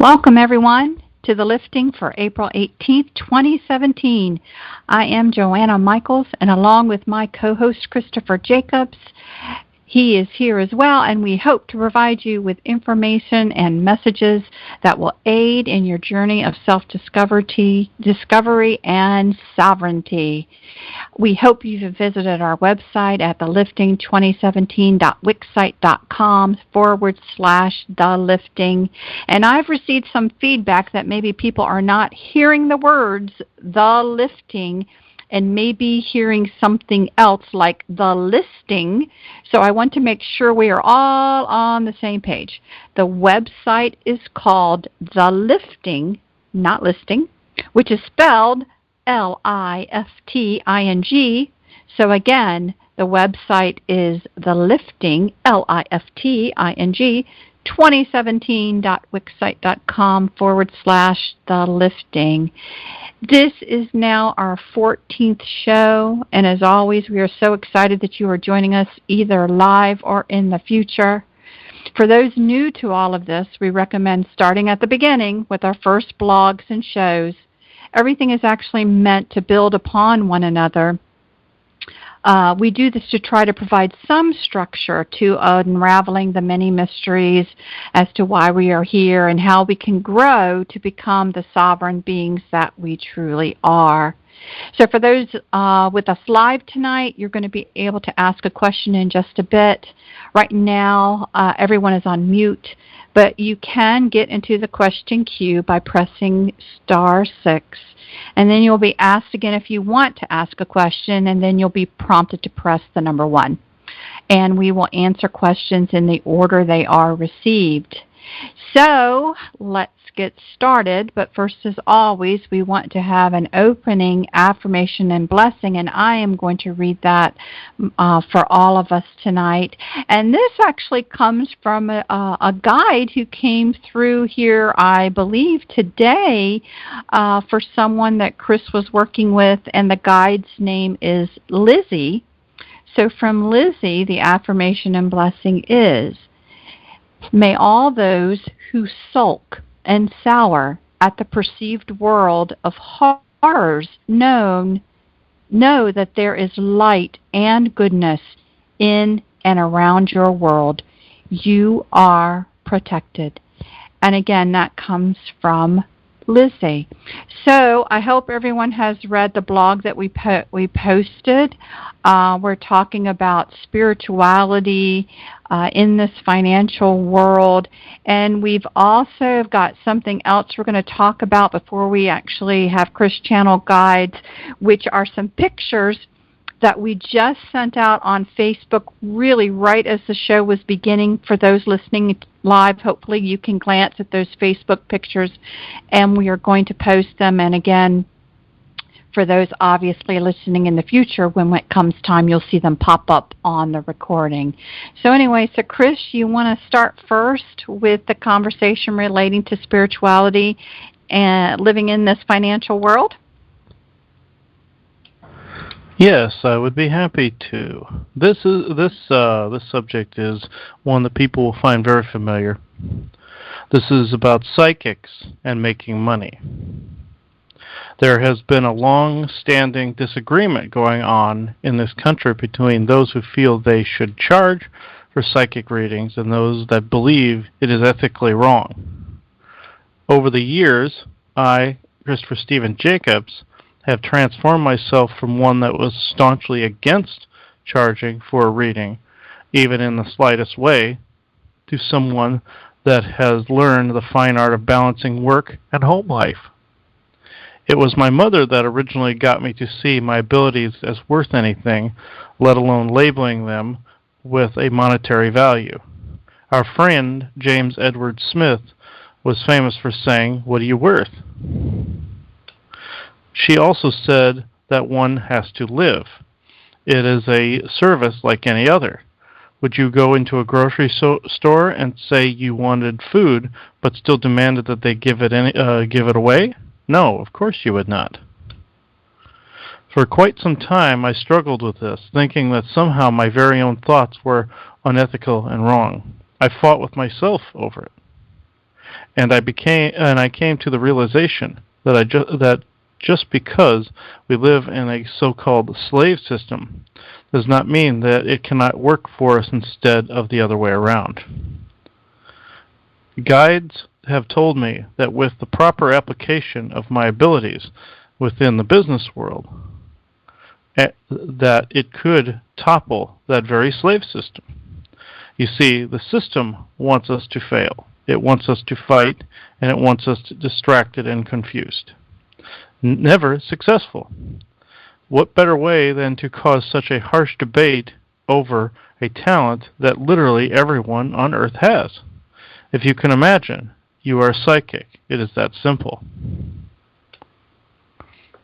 Welcome, everyone, to the lifting for April 18th, 2017. I am Joanna Michaels, and along with my co-host Christopher Jacobs, he is here as well, and we hope to provide you with information and messages that will aid in your journey of self-discovery and sovereignty. We hope you've visited our website at thelifting2017.wixsite.com/thelifting. And I've received some feedback that maybe people are not hearing the words the lifting and maybe hearing something else like the listing. So I want to make sure we are all on the same page. The website is called The Lifting, not listing, which is spelled Lifting. So again, the website is The Lifting, Lifting, 2017.wixsite.com/The Lifting. This is now our 14th show, and as always, we are so excited that you are joining us either live or in the future. For those new to all of this, we recommend starting at the beginning with our first blogs and shows. Everything is actually meant to build upon one another. We do this to try to provide some structure to unraveling the many mysteries as to why we are here and how we can grow to become the sovereign beings that we truly are. So for those with us live tonight, you're going to be able to ask a question in just a bit. Right now, everyone is on mute, but you can get into the question queue by pressing *6. And then you'll be asked again if you want to ask a question, and then you'll be prompted to press the number 1. And we will answer questions in the order they are received. So let's get started, but first, as always, we want to have an opening affirmation and blessing, and I am going to read that for all of us tonight. And this actually comes from a guide who came through here, I believe, today for someone that Chris was working with, and the guide's name is Lizzie. So from Lizzie, the affirmation and blessing is, may all those who sulk and sour at the perceived world of horrors know that there is light and goodness in and around your world. You are protected. And again, that comes from Lizzie. So I hope everyone has read the blog that we posted. We're talking about spirituality in this financial world, and we've also got something else we're going to talk about before we actually have Chris Channel Guides, which are some pictures that we just sent out on Facebook really right as the show was beginning. For those listening live, hopefully you can glance at those Facebook pictures, and we are going to post them. And again, for those obviously listening in the future, when it comes time, you'll see them pop up on the recording. So anyway, so Chris, you want to start first with the conversation relating to spirituality and living in this financial world? Yes, I would be happy to. This subject is one that people will find very familiar. This is about psychics and making money. There has been a long-standing disagreement going on in this country between those who feel they should charge for psychic readings and those that believe it is ethically wrong. Over the years, I, Christopher Stephen Jacobs, have transformed myself from one that was staunchly against charging for a reading, even in the slightest way, to someone that has learned the fine art of balancing work and home life. It was my mother that originally got me to see my abilities as worth anything, let alone labeling them with a monetary value. Our friend, James Edward Smith, was famous for saying, "What are you worth?" She also said that one has to live. It is a service like any other. Would you go into a grocery store and say you wanted food, but still demanded that they give it away? No, of course you would not. For quite some time I struggled with this, thinking that somehow my very own thoughts were unethical and wrong. I fought with myself over it. And I came to the realization that that just because we live in a so-called slave system does not mean that it cannot work for us instead of the other way around. Guides have told me that with the proper application of my abilities within the business world, that it could topple that very slave system. You see, the system wants us to fail. It wants us to fight, and it wants us distracted and confused. Never successful. What better way than to cause such a harsh debate over a talent that literally everyone on earth has? If you can imagine, you are psychic. It is that simple.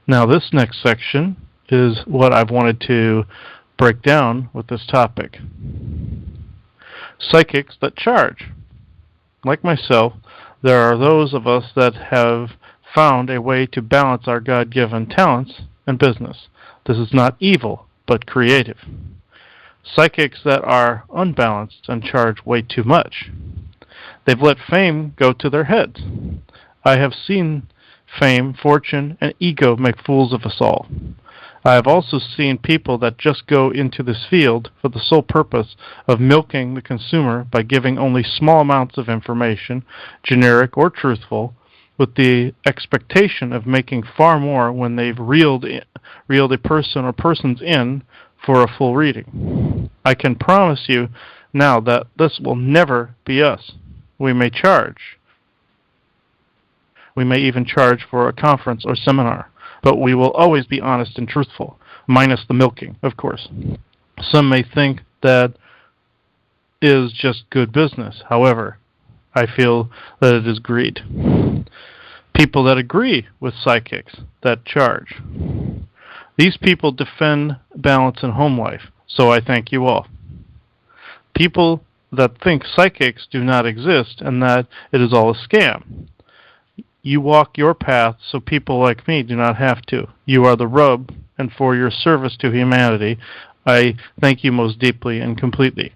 Now this next section is what I've wanted to break down with this topic. Psychics that charge. Like myself, there are those of us that have found a way to balance our God-given talents and business. This is not evil, but creative. Psychics that are unbalanced and charge way too much. They've let fame go to their heads. I have seen fame, fortune, and ego make fools of us all. I have also seen people that just go into this field for the sole purpose of milking the consumer by giving only small amounts of information, generic or truthful, with the expectation of making far more when they've reeled a person or persons in for a full reading. I can promise you now that this will never be us. We may charge. We may even charge for a conference or seminar, but we will always be honest and truthful, minus the milking, of course. Some may think that is just good business. However, I feel that it is greed. People that agree with psychics that charge. These people defend balance in home life, so I thank you all. People that think psychics do not exist and that it is all a scam. You walk your path so people like me do not have to. You are the rub, and for your service to humanity, I thank you most deeply and completely.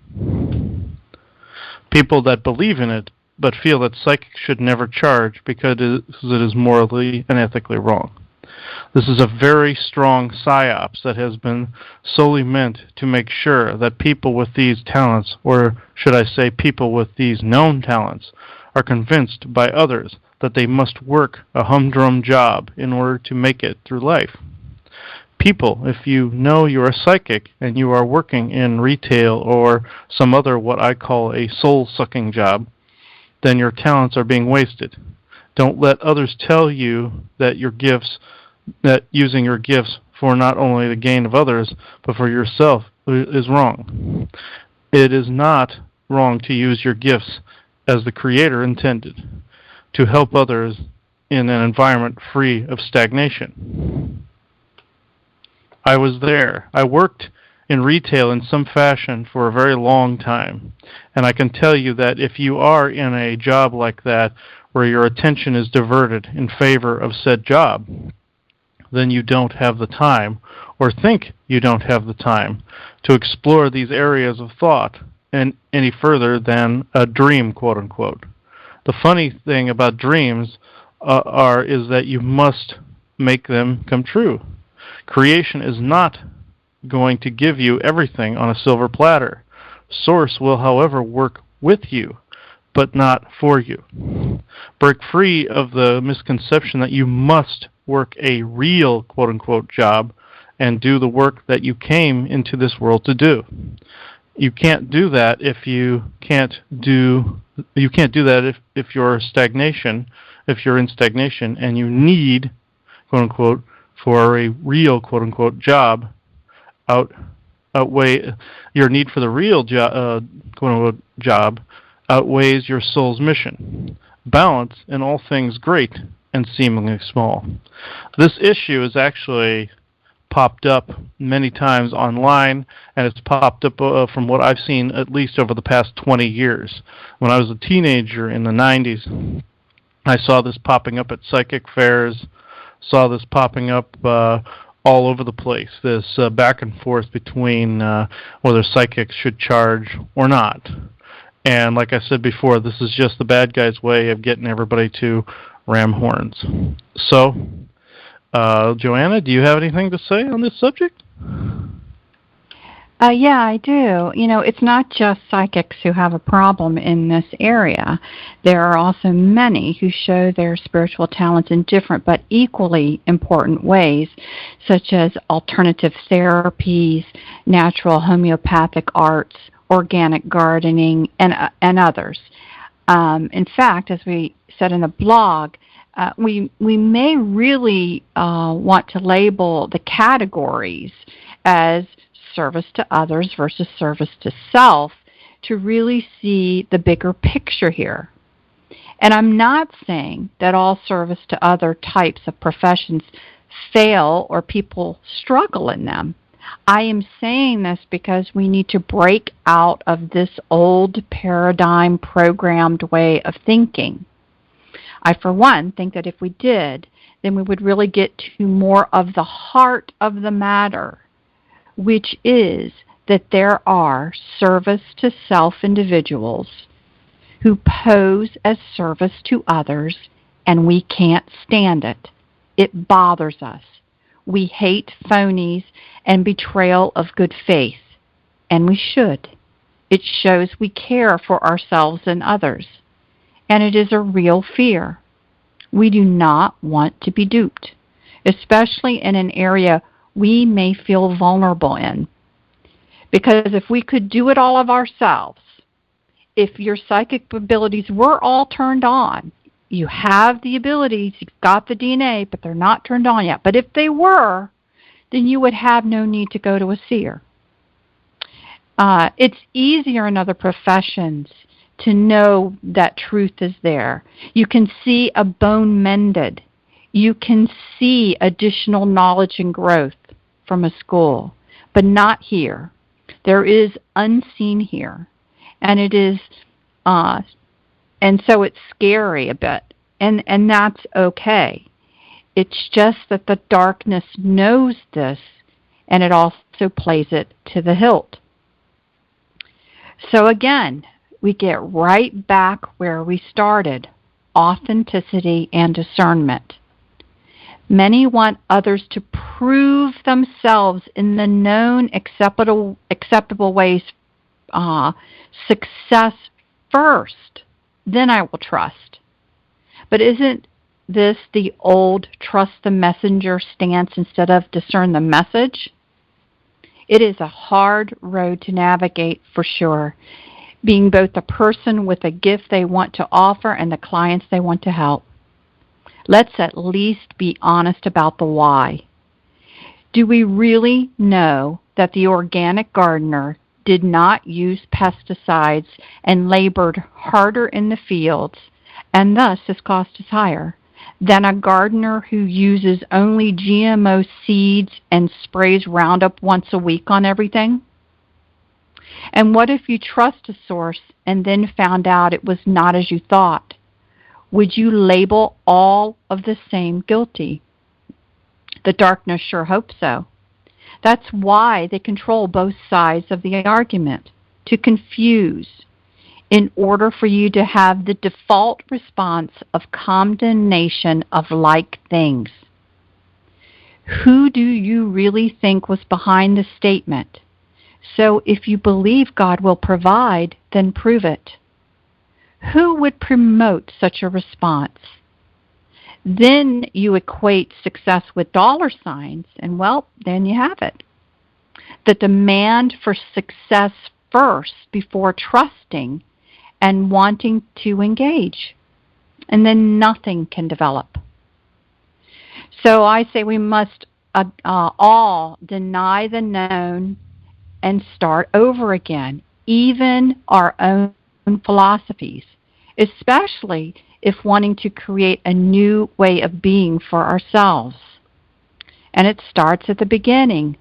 People that believe in it, but feel that psychics should never charge because it is morally and ethically wrong. This is a very strong psyops that has been solely meant to make sure that people with these talents, or should I say people with these known talents, are convinced by others that they must work a humdrum job in order to make it through life. People, if you know you're a psychic and you are working in retail or some other what I call a soul-sucking job, then your talents are being wasted. Don't let others tell you that using your gifts for not only the gain of others, but for yourself is wrong. It is not wrong to use your gifts as the Creator intended, to help others in an environment free of stagnation. I was there. I worked in retail in some fashion for a very long time, and I can tell you that if you are in a job like that where your attention is diverted in favor of said job, then you don't have the time, or think you don't have the time, to explore these areas of thought any further than a dream, quote unquote. The funny thing about dreams is that you must make them come true. Creation is not going to give you everything on a silver platter. Source will, however, work with you, but not for you. Break free of the misconception that you must work a real, quote-unquote, job and do the work that you came into this world to do. You can't do that if you're in stagnation and you need, quote-unquote, for a real, quote-unquote, job outweigh your need for the real quote-unquote job outweighs your soul's mission. Balance in all things great and seemingly small. This issue has actually popped up many times online, and it's popped up from what I've seen at least over the past 20 years. When I was a teenager in the 90s, I saw this popping up at psychic fairs, saw this popping up all over the place, this back and forth between whether psychics should charge or not. And like I said before, this is just the bad guy's way of getting everybody to ram horns. So, Joanna, do you have anything to say on this subject? Yeah, I do. It's not just psychics who have a problem in this area. There are also many who show their spiritual talents in different but equally important ways, such as alternative therapies, natural homeopathic arts, organic gardening, and others. In fact, as we said in the blog, we may really want to label the categories as service to others versus service to self to really see the bigger picture here. And I'm not saying that all service to other types of professions fail or people struggle in them. I am saying this because we need to break out of this old paradigm programmed way of thinking. I, for one, think that if we did, then we would really get to more of the heart of the matter, which is that there are service to self individuals who pose as service to others, and we can't stand it. It bothers us. We hate phonies and betrayal of good faith, and we should. It shows we care for ourselves and others, and it is a real fear. We do not want to be duped, especially in an area we may feel vulnerable in. Because if we could do it all of ourselves, if your psychic abilities were all turned on, you have the abilities, you've got the DNA, but they're not turned on yet. But if they were, then you would have no need to go to a seer. It's easier in other professions to know that truth is there. You can see a bone mended. You can see additional knowledge and growth from a school, but not here. There is unseen here, and it is, and so it's scary a bit, and that's okay. It's just that the darkness knows this, and it also plays it to the hilt. So again, we get right back where we started: authenticity and discernment. Many want others to prove themselves in the known acceptable ways. Success first, then I will trust. But isn't this the old trust the messenger stance instead of discern the message? It is a hard road to navigate for sure, being both the person with a gift they want to offer and the clients they want to help. Let's at least be honest about the why. Do we really know that the organic gardener did not use pesticides and labored harder in the fields, and thus his cost is higher, than a gardener who uses only GMO seeds and sprays Roundup once a week on everything? And what if you trust a source and then found out it was not as you thought? Would you label all of the same guilty? The darkness sure hopes so. That's why they control both sides of the argument, to confuse, in order for you to have the default response of condemnation of like things. Who do you really think was behind the statement? So if you believe God will provide, then prove it. Who would promote such a response? Then you equate success with dollar signs, and well, then you have it. The demand for success first before trusting and wanting to engage. And then nothing can develop. So I say we must all deny the known and start over again, even our own philosophies, especially if wanting to create a new way of being for ourselves. And it starts at the beginning.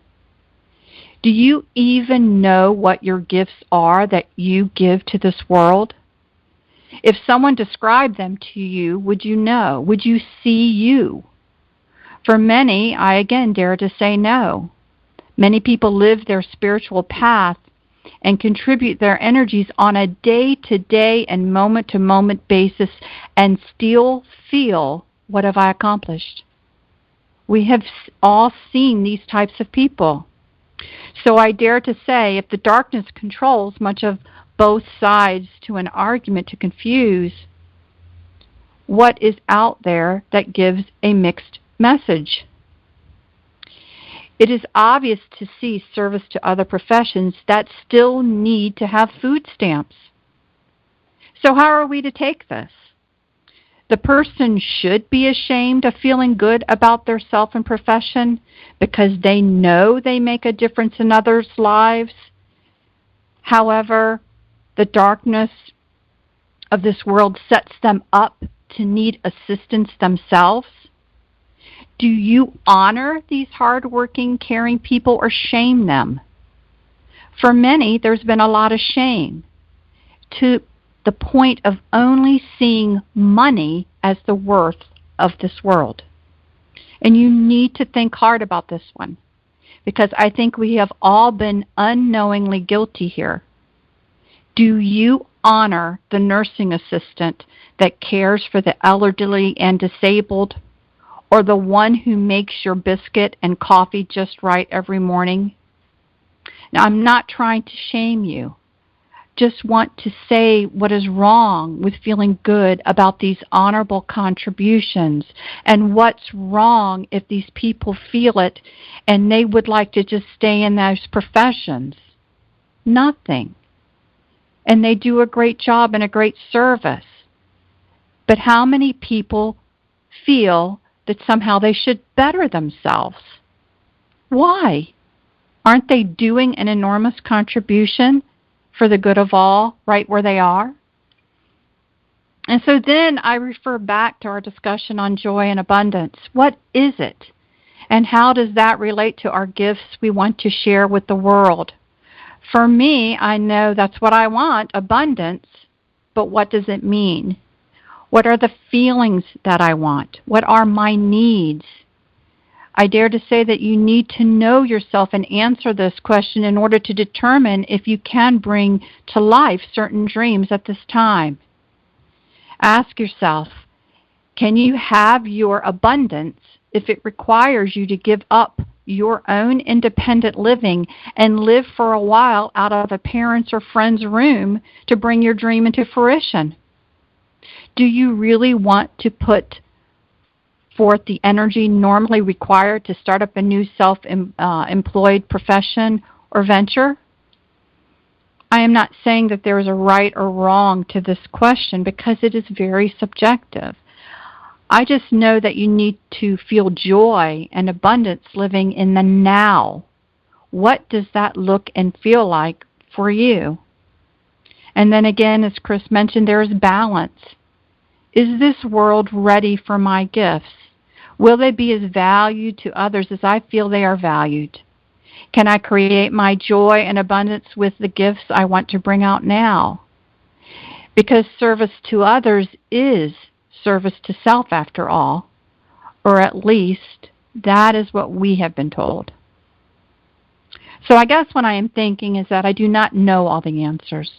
Do you even know what your gifts are that you give to this world? If someone described them to you, would you know? Would you see you? For many, I again dare to say no. Many people live their spiritual path and contribute their energies on a day-to-day and moment-to-moment basis and still feel, what have I accomplished? We have all seen these types of people. So I dare to say, if the darkness controls much of both sides to an argument to confuse, what is out there that gives a mixed message? It is obvious to see service to other professions that still need to have food stamps. So how are we to take this? The person should be ashamed of feeling good about their self and profession because they know they make a difference in others' lives. However, the darkness of this world sets them up to need assistance themselves. Do you honor these hardworking, caring people or shame them? For many, there's been a lot of shame to the point of only seeing money as the worth of this world. And you need to think hard about this one, because I think we have all been unknowingly guilty here. Do you honor the nursing assistant that cares for the elderly and disabled, or the one who makes your biscuit and coffee just right every morning? Now, I'm not trying to shame you. Just want to say what is wrong with feeling good about these honorable contributions, and what's wrong if these people feel it and they would like to just stay in those professions. Nothing. And they do a great job and a great service. But how many people feel that somehow they should better themselves? Why? Aren't they doing an enormous contribution for the good of all right where they are? And so then I refer back to our discussion on joy and abundance. What is it? And how does that relate to our gifts we want to share with the world? For me, I know that's what I want, abundance, but what does it mean? What are the feelings that I want? What are my needs? I dare to say that you need to know yourself and answer this question in order to determine if you can bring to life certain dreams at this time. Ask yourself, can you have your abundance if it requires you to give up your own independent living and live for a while out of a parent's or friend's room to bring your dream into fruition? Do you really want to put forth the energy normally required to start up a new self-employed profession or venture? I am not saying that there is a right or wrong to this question, because it is very subjective. I just know that you need to feel joy and abundance living in the now. What does that look and feel like for you? And then again, as Chris mentioned, there is balance. Is this world ready for my gifts? Will they be as valued to others as I feel they are valued? Can I create my joy and abundance with the gifts I want to bring out now? Because service to others is service to self, after all, or at least that is what we have been told. So I guess what I am thinking is that I do not know all the answers.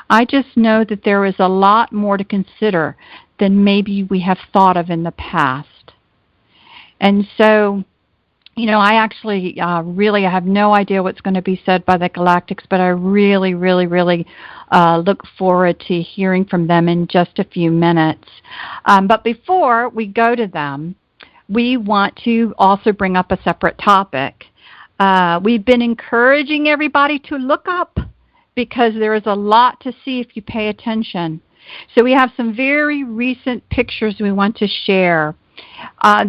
I just know that there is a lot more to consider than maybe we have thought of in the past. And so, I actually I have no idea what's going to be said by the Galactics, but I really look forward to hearing from them in just a few minutes. But before we go to them, we want to also bring up a separate topic. We've been encouraging everybody to look up, because there is a lot to see if you pay attention. So we have some very recent pictures we want to share.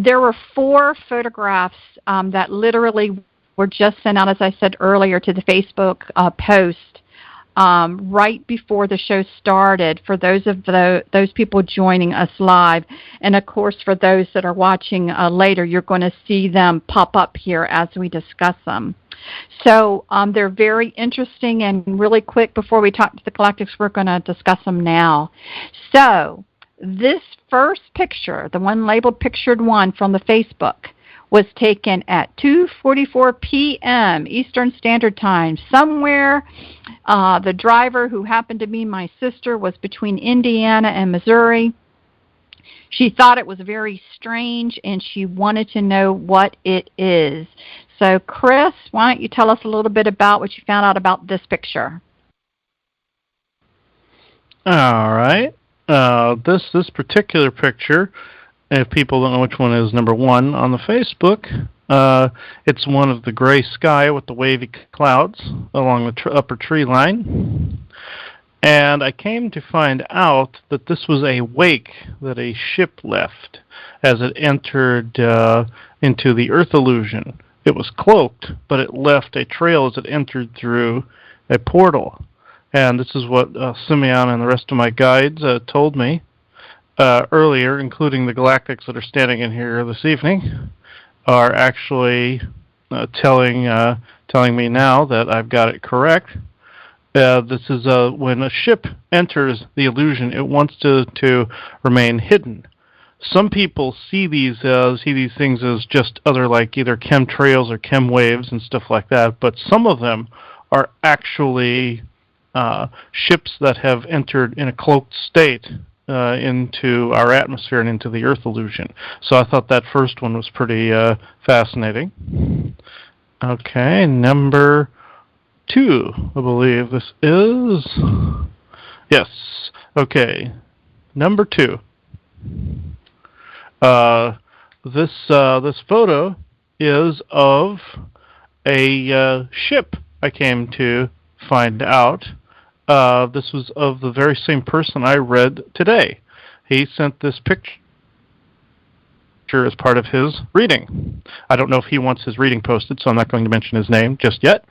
There were 4 photographs that literally were just sent out, as I said earlier, to the Facebook post right before the show started, for those of those people joining us live. And, of course, for those that are watching later, you're going to see them pop up here as we discuss them. So they're very interesting, and really quick, before we talk to the Galactics, we're going to discuss them now. So this first picture, the one labeled Pictured 1 from the Facebook, was taken at 2:44 p.m. Eastern Standard Time. Somewhere, the driver, who happened to be my sister, was between Indiana and Missouri. She thought it was very strange, and she wanted to know what it is. So, Chris, why don't you tell us a little bit about what you found out about this picture? All right. This particular picture, if people don't know which one is number one on the Facebook, it's one of the gray sky with the wavy clouds along the upper tree line. And I came to find out that this was a wake that a ship left as it entered into the Earth illusion. It was cloaked, but it left a trail as it entered through a portal. And this is what Simeon and the rest of my guides told me earlier, including the Galactics that are standing in here this evening, are actually telling me now that I've got it correct. This is when a ship enters the illusion, it wants to remain hidden. Some people see these things as just other, like, either chemtrails or chem waves and stuff like that, but some of them are actually ships that have entered in a cloaked state into our atmosphere and into the Earth illusion. So I thought that first one was pretty fascinating. Okay, number 2, I believe this is. Yes. Okay, number 2. This photo is of a ship, I came to find out. This was of the very same person I read today. He sent this picture as part of his reading. I don't know if he wants his reading posted, so I'm not going to mention his name just yet.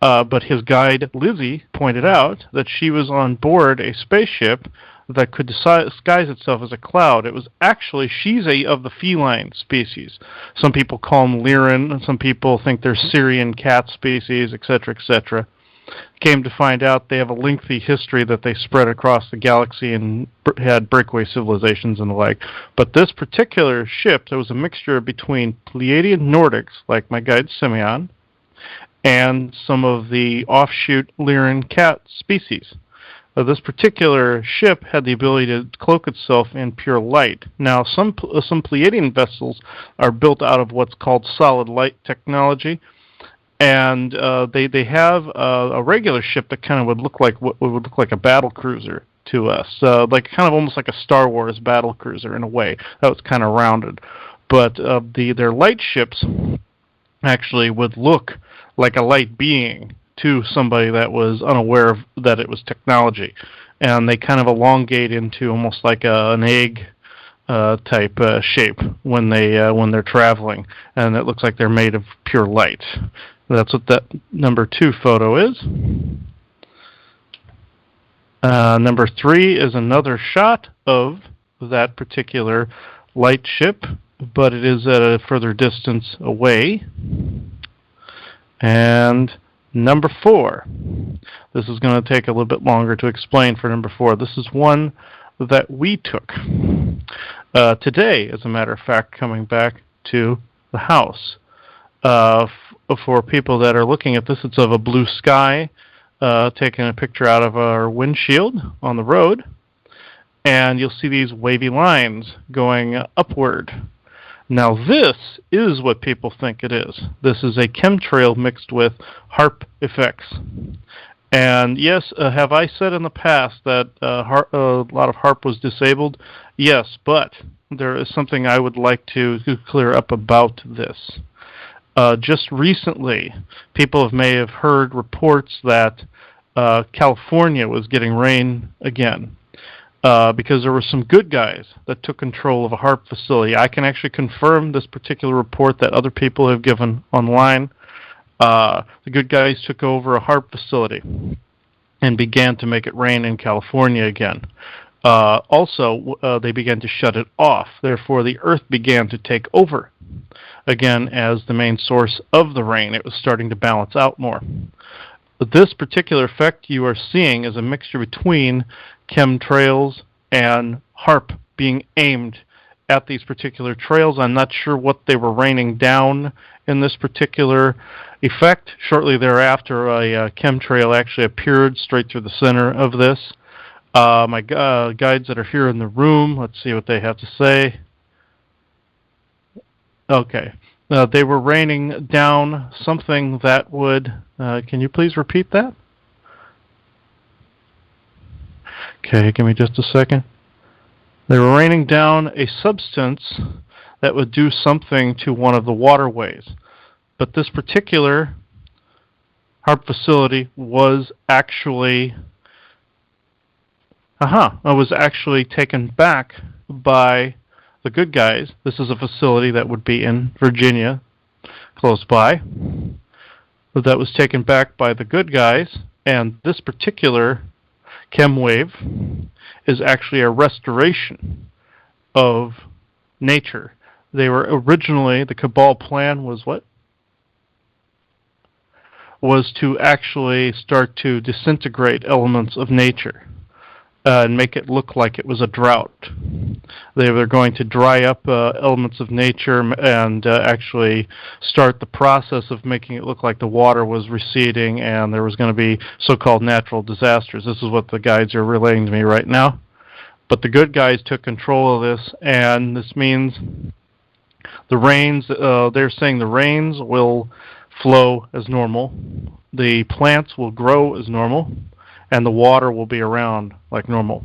But his guide, Lizzie, pointed out that she was on board a spaceship that could disguise itself as a cloud. It was actually, she's of the feline species. Some people call them Lyran, and some people think they're Syrian cat species, etc., etc. Came to find out they have a lengthy history that they spread across the galaxy and had breakaway civilizations and the like. But this particular ship, there was a mixture between Pleiadian Nordics, like my guide Simeon, and some of the offshoot Lyran cat species. This particular ship had the ability to cloak itself in pure light. Now, some Pleiadian vessels are built out of what's called solid light technology, and they have a regular ship that kind of would look like what would look like a battle cruiser to us, like kind of almost like a Star Wars battle cruiser in a way. That was kind of rounded, but their light ships actually would look like a light being to somebody that was unaware of that it was technology, and they kind of elongate into almost like an egg type shape when they're traveling, and it looks like they're made of pure light. That's what that number 2 photo is. Number 3 is another shot of that particular light ship, but it is at a further distance away. And number 4. This is going to take a little bit longer to explain for number 4. This is one that we took today, as a matter of fact, coming back to the house. For people that are looking at this, it's of a blue sky, taking a picture out of our windshield on the road, and you'll see these wavy lines going upward. Now this is what people think it is. This is a chemtrail mixed with HAARP effects. And yes, have I said in the past that a lot of HAARP was disabled? Yes, but there is something I would like to clear up about this. Just recently, people may have heard reports that California was getting rain again. Because there were some good guys that took control of a HAARP facility. I can actually confirm this particular report that other people have given online. The good guys took over a HAARP facility and began to make it rain in California again. Also, they began to shut it off. Therefore, the Earth began to take over again as the main source of the rain. It was starting to balance out more. But this particular effect you are seeing is a mixture between chemtrails and HAARP being aimed at these particular trails. I'm not sure what they were raining down in this particular effect. Shortly thereafter, a chemtrail actually appeared straight through the center of this. My guides that are here in the room, let's see what they have to say. Okay. They were raining down something that would... can you please repeat that? Okay, give me just a second. They were raining down a substance that would do something to one of the waterways. But this particular HAARP facility was actually... was actually taken back by the good guys. This is a facility that would be in Virginia, close by. But that was taken back by the good guys, and this particular chem wave is actually a restoration of nature. They were originally, the Cabal plan was what? Was to actually start to disintegrate elements of nature and make it look like it was a drought. They were going to dry up elements of nature and actually start the process of making it look like the water was receding and there was going to be so-called natural disasters. This is what the guides are relaying to me right now. But the good guys took control of this, and this means the rains, they're saying the rains will flow as normal, the plants will grow as normal, and the water will be around like normal.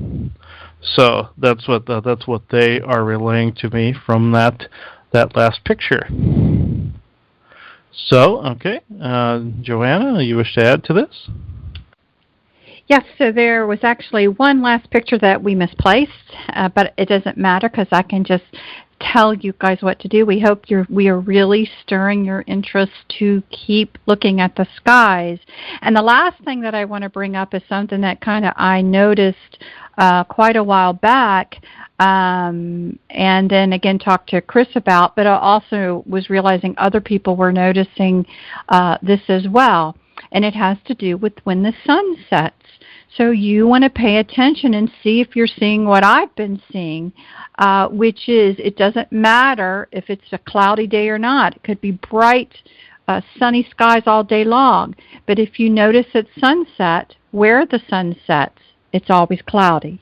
So that's what they are relaying to me from that last picture. So, okay, Joanna, you wish to add to this? Yes, so there was actually one last picture that we misplaced, but it doesn't matter because I can just tell you guys what to do. We hope we are really stirring your interest to keep looking at the skies. And the last thing that I want to bring up is something that kind of I noticed quite a while back, and then again talked to Chris about, but I also was realizing other people were noticing this as well. And it has to do with when the sun sets. So you want to pay attention and see if you're seeing what I've been seeing, which is it doesn't matter if it's a cloudy day or not. It could be bright, sunny skies all day long. But if you notice at sunset, where the sun sets, it's always cloudy.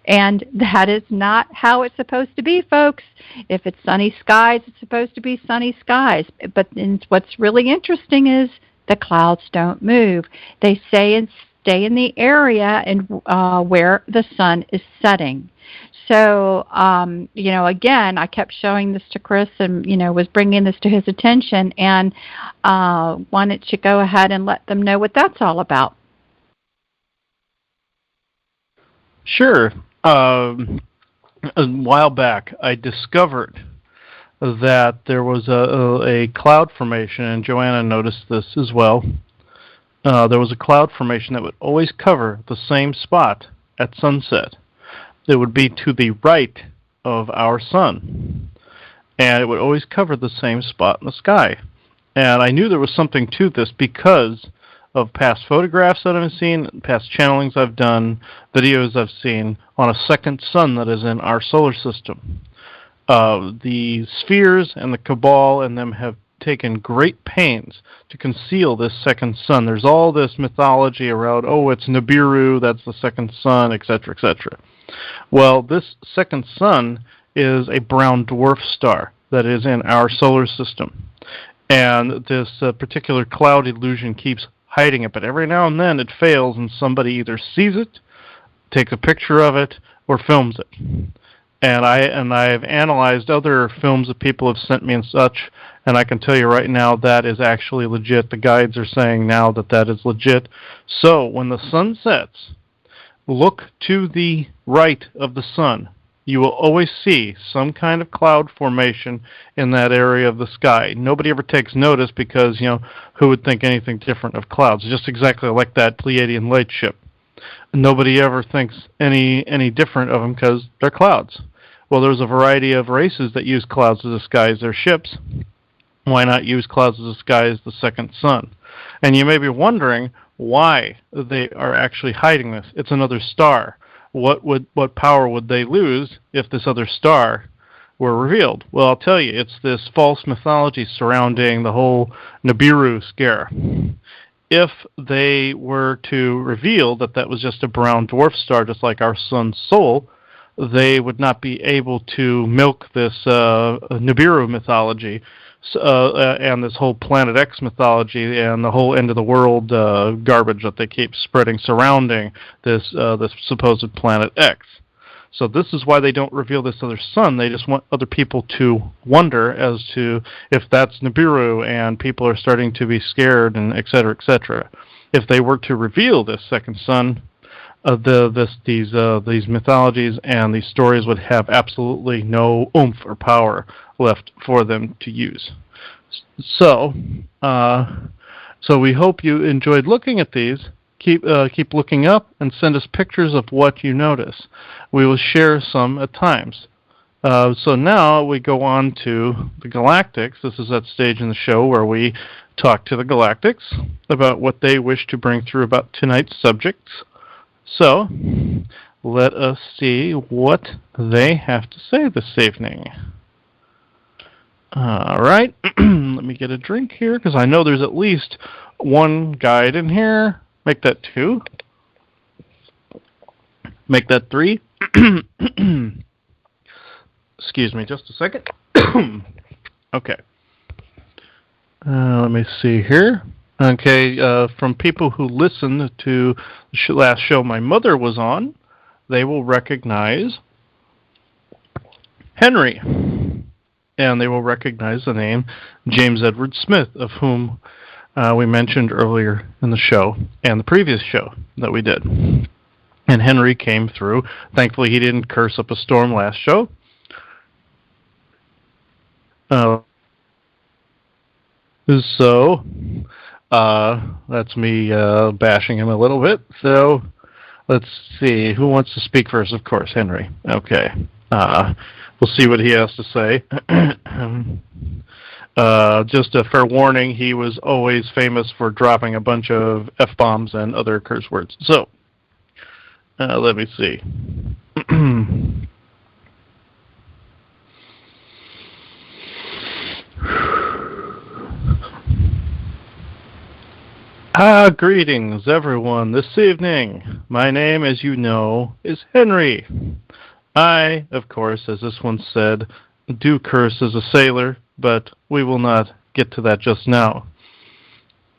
And that is not how it's supposed to be, folks. If it's sunny skies, it's supposed to be sunny skies. But what's really interesting is the clouds don't move. They stay in the area and where the sun is setting. So, again, I kept showing this to Chris and, was bringing this to his attention, and wanted to go ahead and let them know what that's all about. Sure. A while back, I discovered that there was a cloud formation, and Joanna noticed this as well. There was a cloud formation that would always cover the same spot at sunset. It would be to the right of our sun, and it would always cover the same spot in the sky. And I knew there was something to this because of past photographs that I've seen, past channelings I've done, videos I've seen on a second sun that is in our solar system. The spheres and the Cabal and them have taken great pains to conceal this second sun. There's all this mythology around, it's Nibiru, that's the second sun, etc., etc. Well, this second sun is a brown dwarf star that is in our solar system. And this particular cloud illusion keeps hiding it, but every now and then it fails and somebody either sees it, takes a picture of it, or films it. And I've analyzed other films that people have sent me and such, and I can tell you right now that is actually legit. The guides are saying now that is legit. So when the sun sets, look to the right of the sun. You will always see some kind of cloud formation in that area of the sky. Nobody ever takes notice because, who would think anything different of clouds? Just exactly like that Pleiadian light ship. Nobody ever thinks any different of them because they're clouds. Well, there's a variety of races that use clouds to disguise their ships. Why not use clouds to disguise the second sun? And you may be wondering why they are actually hiding this. It's another star. What power would they lose if this other star were revealed? Well, I'll tell you, it's this false mythology surrounding the whole Nibiru scare. If they were to reveal that that was just a brown dwarf star, just like our sun's soul, they would not be able to milk this Nibiru mythology and this whole Planet X mythology and the whole end of the world garbage that they keep spreading surrounding this supposed Planet X. So this is why they don't reveal this other sun. They just want other people to wonder as to if that's Nibiru, and people are starting to be scared, and et cetera, et cetera. If they were to reveal this second sun, these mythologies and these stories would have absolutely no oomph or power left for them to use. So we hope you enjoyed looking at these. Keep looking up and send us pictures of what you notice. We will share some at times. So now we go on to the Galactics. This is that stage in the show where we talk to the Galactics about what they wish to bring through about tonight's subjects. So let us see what they have to say this evening. All right. Let me get a drink here, because I know there's at least one guide in here. Make that 2. Make that 3. Excuse me just a second. Okay. Let me see here. Okay, from people who listened to the last show my mother was on, they will recognize Henry. And they will recognize the name James Edward Smith, of whom we mentioned earlier in the show and the previous show that we did. And Henry came through. Thankfully, he didn't curse up a storm last show. So that's me bashing him a little bit. So let's see. Who wants to speak first? Of course, Henry. Okay. We'll see what he has to say. Just a fair warning, he was always famous for dropping a bunch of F-bombs and other curse words. So, let me see. Greetings, everyone, this evening. My name, as you know, is Henry. I, of course, as this one said, do curse as a sailor, but we will not get to that just now.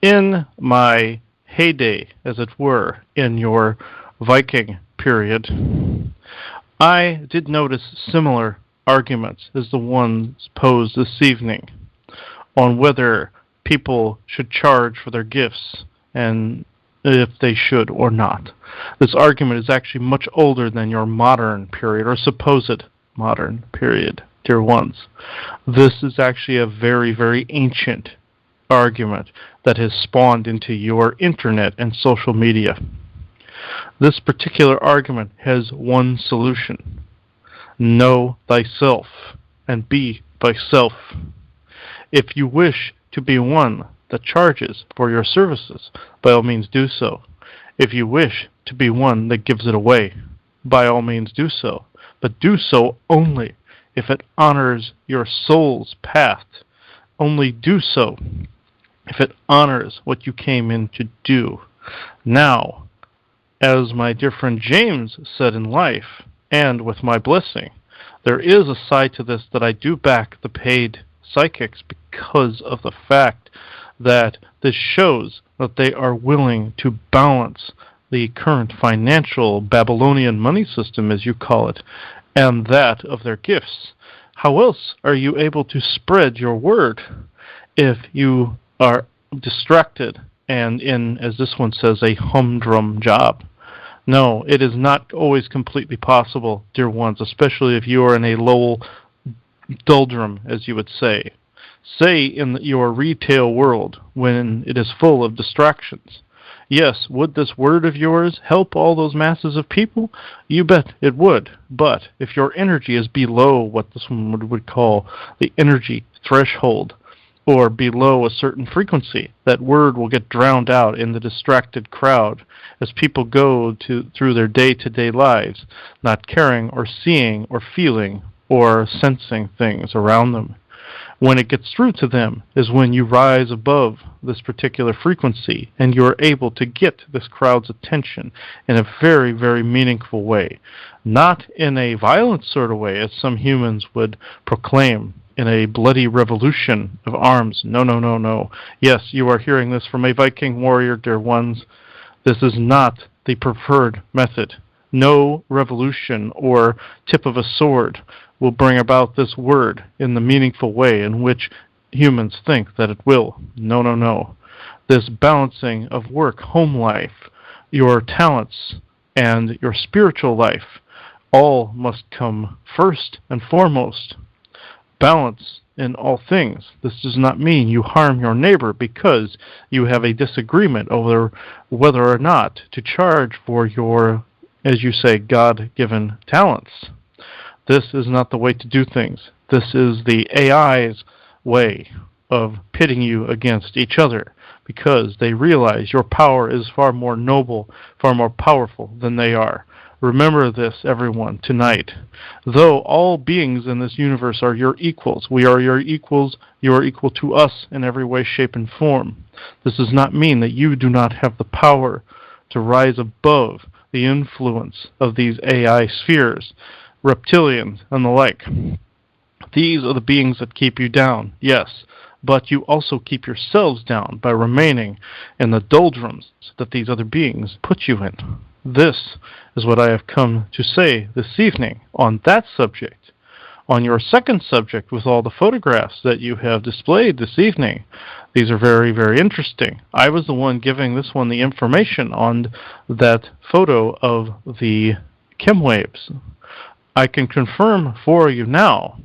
In my heyday, as it were, in your Viking period, I did notice similar arguments as the ones posed this evening on whether people should charge for their gifts and if they should or not. This argument is actually much older than your modern period, or supposed modern period, dear ones. This is actually a very, very ancient argument that has spawned into your internet and social media. This particular argument has one solution. Know thyself and be thyself. If you wish to be one that charges for your services, by all means do so. If you wish to be one that gives it away, by all means do so. But do so only if it honors your soul's path. Only do so if it honors what you came in to do. Now, as my dear friend James said in life, and with my blessing, there is a side to this that I do back the paid psychics because of the fact that this shows that they are willing to balance the current financial Babylonian money system, as you call it, and that of their gifts. How else are you able to spread your word if you are distracted and in, as this one says, a humdrum job? No, it is not always completely possible, dear ones, especially if you are in a low doldrum, as you would say. Say in your retail world, when it is full of distractions. Yes, would this word of yours help all those masses of people? You bet it would. But if your energy is below what this one would call the energy threshold, or below a certain frequency, that word will get drowned out in the distracted crowd as people go through their day-to-day lives, not caring or seeing or feeling or sensing things around them. When it gets through to them is when you rise above this particular frequency and you're able to get this crowd's attention in a very, very meaningful way. Not in a violent sort of way as some humans would proclaim in a bloody revolution of arms. No, no, no, no. Yes, you are hearing this from a Viking warrior, dear ones. This is not the preferred method. No revolution or tip of a sword will bring about this word in the meaningful way in which humans think that it will. No, no, no. This balancing of work, home life, your talents, and your spiritual life all must come first and foremost. Balance in all things. This does not mean you harm your neighbor because you have a disagreement over whether or not to charge for your, as you say, God-given talents. This is not the way to do things. This is the AI's way of pitting you against each other because they realize your power is far more noble, far more powerful than they are. Remember this, everyone, tonight. Though all beings in this universe are your equals, we are your equals, you are equal to us in every way, shape, and form. This does not mean that you do not have the power to rise above the influence of these AI spheres, reptilians, and the like. These are the beings that keep you down, yes, but you also keep yourselves down by remaining in the doldrums that these other beings put you in. This is what I have come to say this evening on that subject. On your second subject, with all the photographs that you have displayed this evening, these are very, very interesting. I was the one giving this one the information on that photo of the chem waves. I can confirm for you now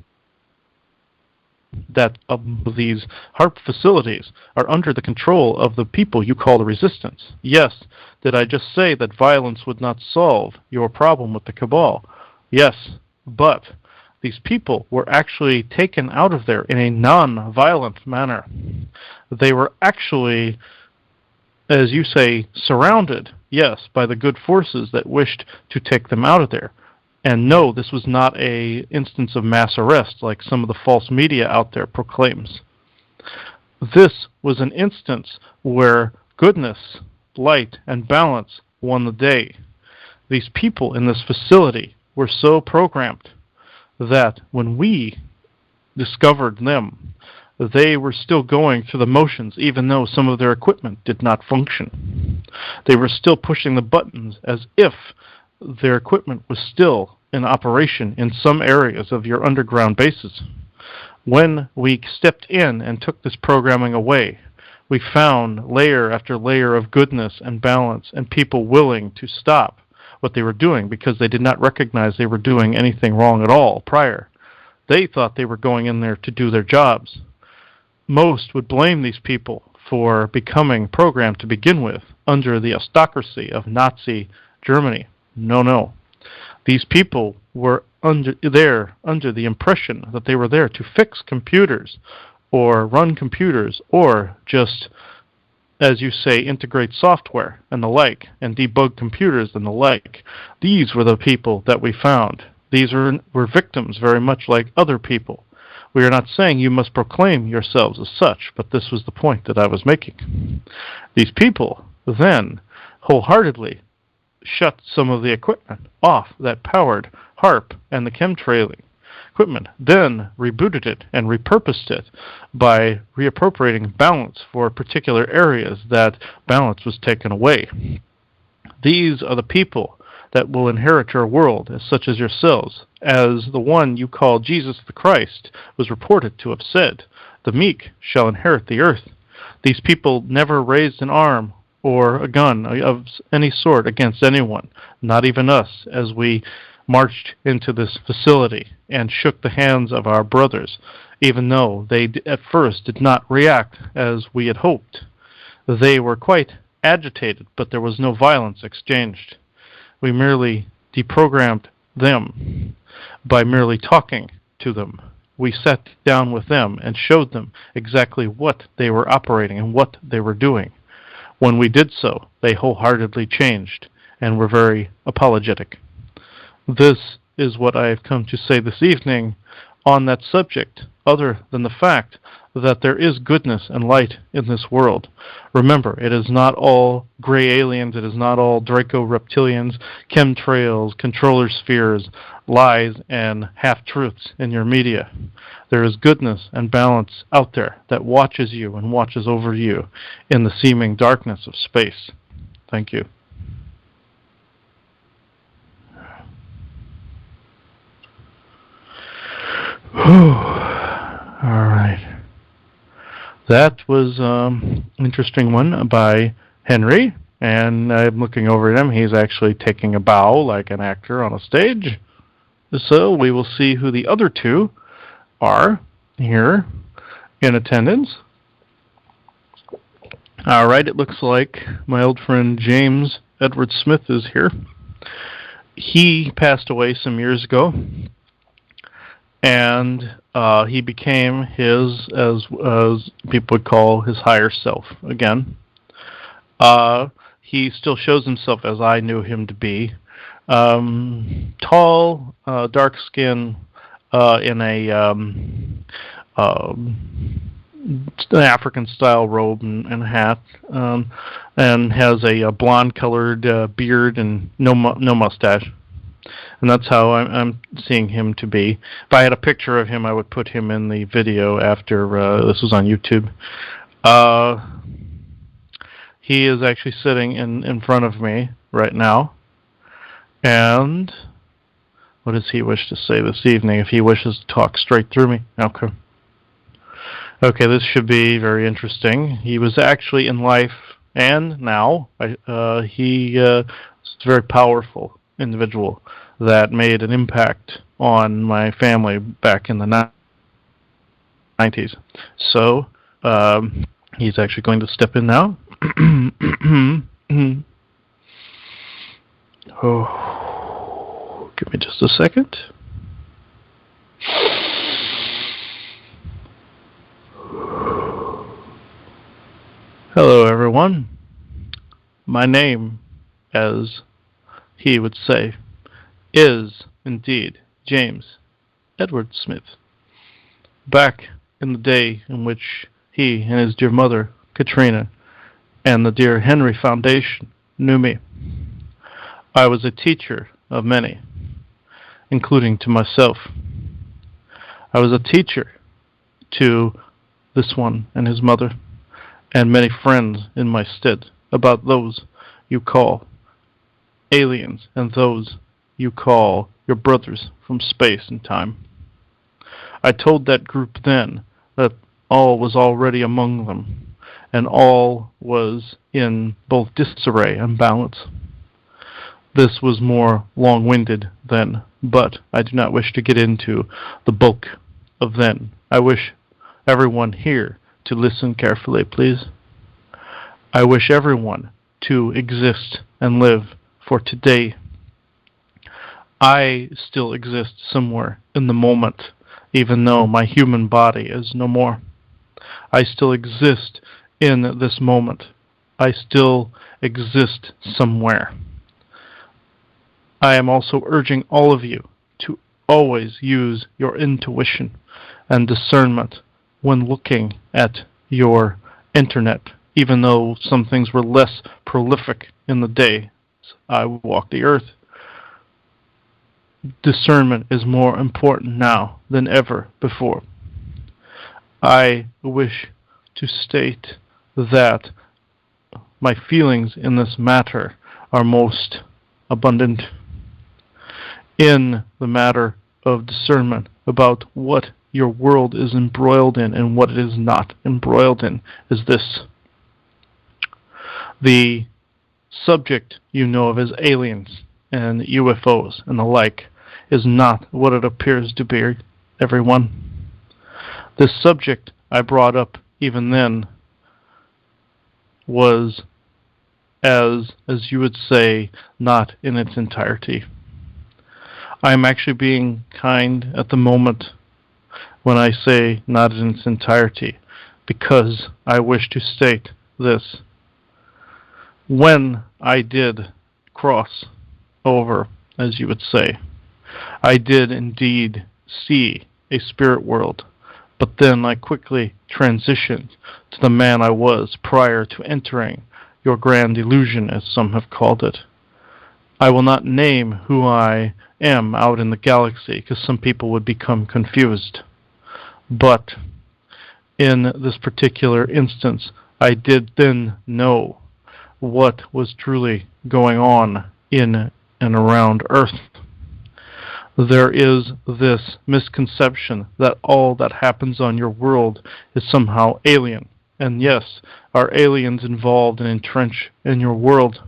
that these HARP facilities are under the control of the people you call the resistance. Yes, did I just say that violence would not solve your problem with the cabal? Yes, but these people were actually taken out of there in a non-violent manner. They were actually, as you say, surrounded, yes, by the good forces that wished to take them out of there. And no, this was not an instance of mass arrest like some of the false media out there proclaims. This was an instance where goodness, light, and balance won the day. These people in this facility were so programmed that when we discovered them, they were still going through the motions even though some of their equipment did not function. They were still pushing the buttons as if their equipment was still in operation in some areas of your underground bases. When we stepped in and took this programming away, we found layer after layer of goodness and balance and people willing to stop what they were doing because they did not recognize they were doing anything wrong at all prior. They thought they were going in there to do their jobs. Most would blame these people for becoming programmed to begin with under the autocracy of Nazi Germany. No, no. These people were under the impression that they were there to fix computers or run computers or just, as you say, integrate software and the like and debug computers and the like. These were the people that we found. These were victims very much like other people. We are not saying you must proclaim yourselves as such, but this was the point that I was making. These people then wholeheartedly shut some of the equipment off that powered HARP and the chemtrailing equipment, then rebooted it and repurposed it by reappropriating balance for particular areas that balance was taken away. These are the people that will inherit your world, as such as yourselves, as the one you call Jesus the Christ was reported to have said, "The meek shall inherit the earth." These people never raised an arm or a gun of any sort against anyone, not even us, as we marched into this facility and shook the hands of our brothers, even though they at first did not react as we had hoped. They were quite agitated, but there was no violence exchanged. We merely deprogrammed them by merely talking to them. We sat down with them and showed them exactly what they were operating and what they were doing. When we did they wholeheartedly changed and were very apologetic. This is what I have come to say this evening on that subject, other than the fact that there is goodness and light in this world. Remember, it is not all gray aliens, it is not all Draco reptilians, chemtrails, controller spheres, lies, and half-truths in your media. There is goodness and balance out there that watches you and watches over you in the seeming darkness of space. Thank you. All right. That was an interesting one by Henry, and I'm looking over at him. He's actually taking a bow like an actor on a stage. So we will see who the other two are here in attendance. All right, it looks like my old friend James Edward Smith is here. He passed away some years ago, and he became his, as people would call, his higher self again. He still shows himself as I knew him to be. Tall, dark skin, in an African-style robe and hat, and has a blonde-colored beard and no mustache. And that's how I'm seeing him to be. If I had a picture of him, I would put him in the video after this was on YouTube. He is actually sitting in front of me right now. And what does he wish to say this evening? If he wishes to talk straight through me. Okay. Okay, this should be very interesting. He was actually in life and now. He is a very powerful individual that made an impact on my family back in the 90s. So, he's actually going to step in now. Oh, give me just a second. Hello, everyone. My name, as he would say, is indeed James Edward Smith. Back in the day in which he and his dear mother, Katrina, and the dear Henry Foundation knew me, I was a teacher of many, including to myself. I was a teacher to this one and his mother, and many friends in my stead, about those you call aliens and those you call your brothers from space and time. I told that group then that all was already among them, and all was in both disarray and balance. This was more long-winded then, but I do not wish to get into the bulk of then. I wish everyone here to listen carefully, please. I wish everyone to exist and live for today. I still exist somewhere in the moment, even though my human body is no more. I still exist in this moment. I still exist somewhere. I am also urging all of you to always use your intuition and discernment when looking at your internet, even though some things were less prolific in the days I walked the earth. Discernment is more important now than ever before. I wish to state that my feelings in this matter are most abundant. In the matter of discernment about what your world is embroiled in and what it is not embroiled in is this. The subject you know of as aliens and UFOs and the like is not what it appears to be, everyone. This subject I brought up even then was, as you would say, not in its entirety. I am actually being kind at the moment when I say not in its entirety, because I wish to state this. When I did cross over, as you would say, I did indeed see a spirit world, but then I quickly transitioned to the man I was prior to entering your grand illusion, as some have called it. I will not name who I am out in the galaxy, because some people would become confused. But in this particular instance, I did then know what was truly going on in and around Earth. There is this misconception that all that happens on your world is somehow alien. And yes, are aliens involved and entrenched in your world?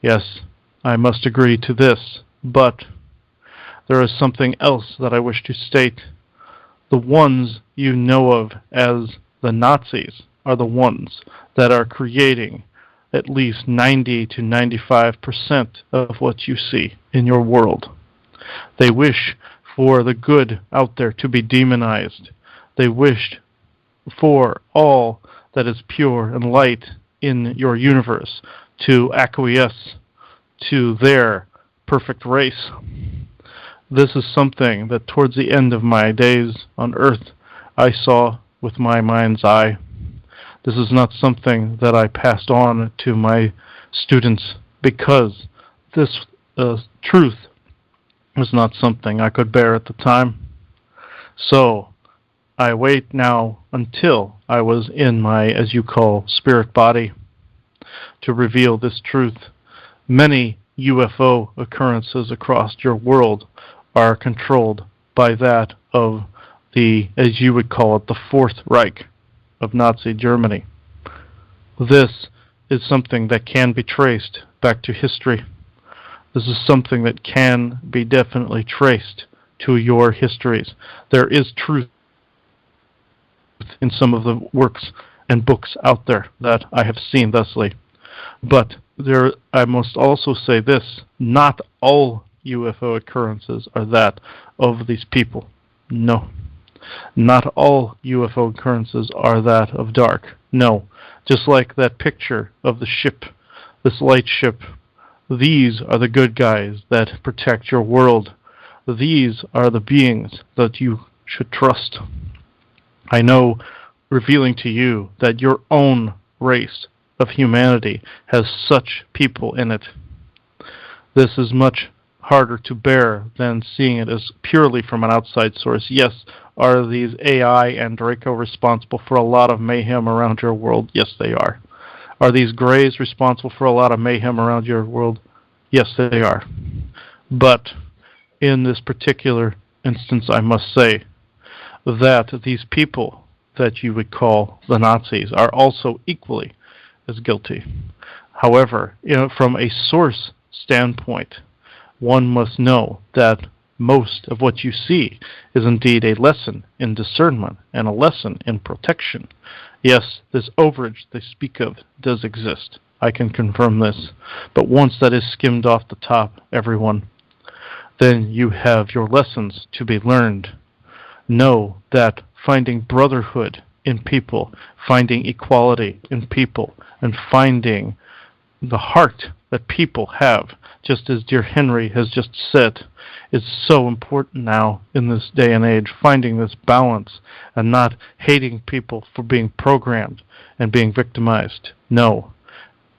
Yes, I must agree to this. But there is something else that I wish to state. The ones you know of as the Nazis are the ones that are creating at least 90 to 95% of what you see in your world. They wish for the good out there to be demonized. They wished for all that is pure and light in your universe to acquiesce to their perfect race. This is something that towards the end of my days on Earth I saw with my mind's eye. This is not something that I passed on to my students because this truth was not something I could bear at the time. So I wait now until I was in my, as you call, spirit body to reveal this truth. Many UFO occurrences across your world are controlled by that of the, as you would call it, the Fourth Reich of Nazi Germany. This is something that can be traced back to history. This is something that can be definitely traced to your histories. There is truth in some of the works and books out there that I have seen thusly. But there, I must also say this, not all UFO occurrences are that of these people. No. Not all UFO occurrences are that of Dark. No. Just like that picture of the ship, this light ship, these are the good guys that protect your world. These are the beings that you should trust. I know, revealing to you that your own race of humanity has such people in it. This is much harder to bear than seeing it as purely from an outside source. Yes, are these AI and Draco responsible for a lot of mayhem around your world? Yes, they are. Are these Greys responsible for a lot of mayhem around your world? Yes, they are. But in this particular instance, I must say that these people that you would call the Nazis are also equally as guilty. However, from a source standpoint, one must know that most of what you see is indeed a lesson in discernment and a lesson in protection. Yes, this overage they speak of does exist. I can confirm this. But once that is skimmed off the top, everyone, then you have your lessons to be learned. Know that finding brotherhood in people, finding equality in people, and finding the heart that people have, just as dear Henry has just said, is so important now in this day and age, finding this balance and not hating people for being programmed and being victimized. No.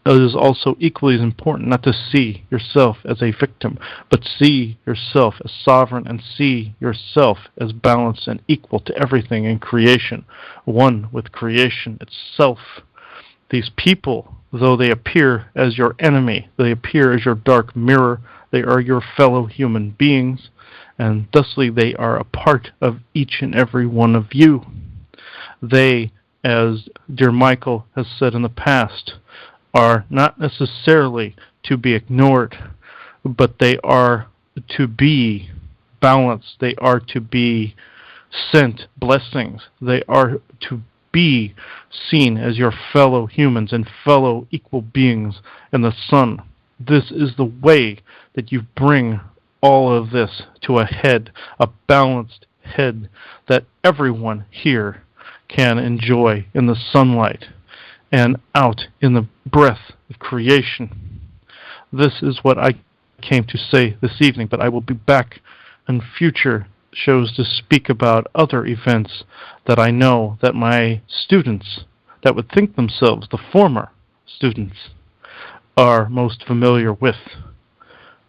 It is also equally as important not to see yourself as a victim, but see yourself as sovereign and see yourself as balanced and equal to everything in creation, one with creation itself. These people, though they appear as your enemy, they appear as your dark mirror, they are your fellow human beings, and thusly they are a part of each and every one of you. They, as dear Michael has said in the past, are not necessarily to be ignored, but they are to be balanced. They are to be sent blessings. They are to be seen as your fellow humans and fellow equal beings in the sun. This is the way that you bring all of this to a head, a balanced head that everyone here can enjoy in the sunlight and out in the breath of creation. This is what I came to say this evening, but I will be back and future shows to speak about other events that I know that my students that would think themselves the former students are most familiar with.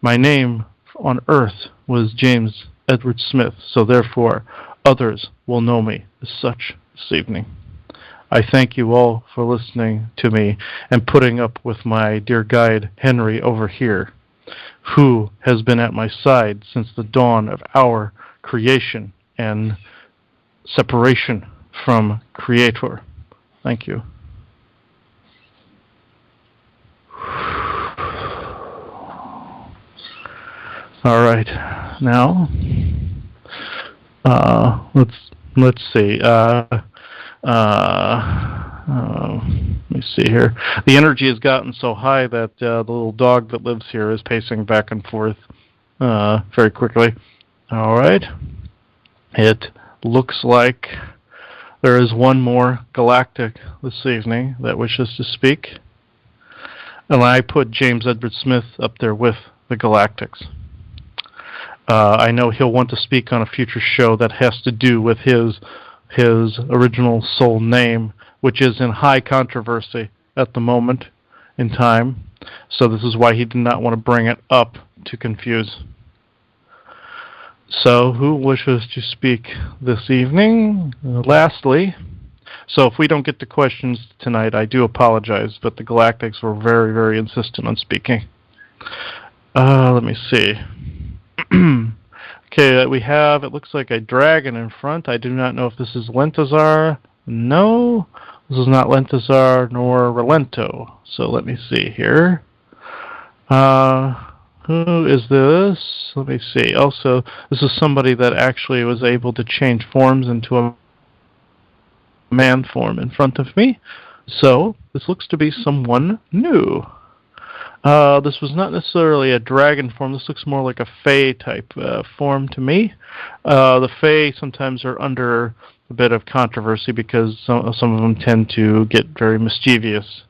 My name on earth was James Edward Smith, so therefore others will know me as such this evening. I thank you all for listening to me and putting up with my dear guide Henry over here, who has been at my side since the dawn of our creation and separation from Creator. Thank you. All right, now let's see. Let me see here. The energy has gotten so high that the little dog that lives here is pacing back and forth very quickly. All right. It looks like there is one more galactic this evening that wishes to speak. And I put James Edward Smith up there with the Galactics. I know he'll want to speak on a future show that has to do with his original soul name, which is in high controversy at the moment in time. So this is why he did not want to bring it up to confuse. So who wishes to speak this evening? Lastly, so if we don't get to questions tonight, I do apologize, but the Galactics were very, very insistent on speaking. Let me see. Okay, we have, it looks like a dragon in front. I do not know if this is Lentazar. No, this is not Lentazar nor Relento. So let me see here. Who is this? Let me see. Also, this is somebody that actually was able to change forms into a man form in front of me. So, this looks to be someone new. This was not necessarily a dragon form. This looks more like a Fae type form to me. The Fae sometimes are under a bit of controversy because some of them tend to get very mischievous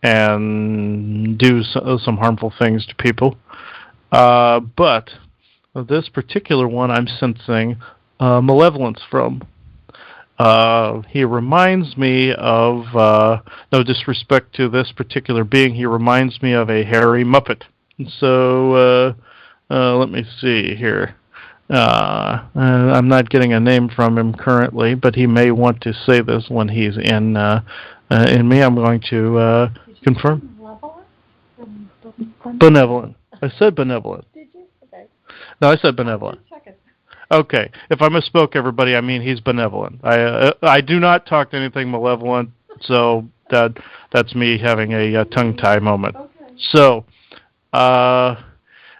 and do some harmful things to people. But this particular one I'm sensing malevolence from. He reminds me of, no disrespect to this particular being, he reminds me of a hairy Muppet. So, let me see here. I'm not getting a name from him currently, but he may want to say this when he's in me. I'm going to confirm. Benevolent. I said benevolent. Did you? Okay. No, I said benevolent. Okay, if I misspoke, everybody, I mean he's benevolent. I do not talk to anything malevolent, so that's me having a tongue tie moment. Okay. So,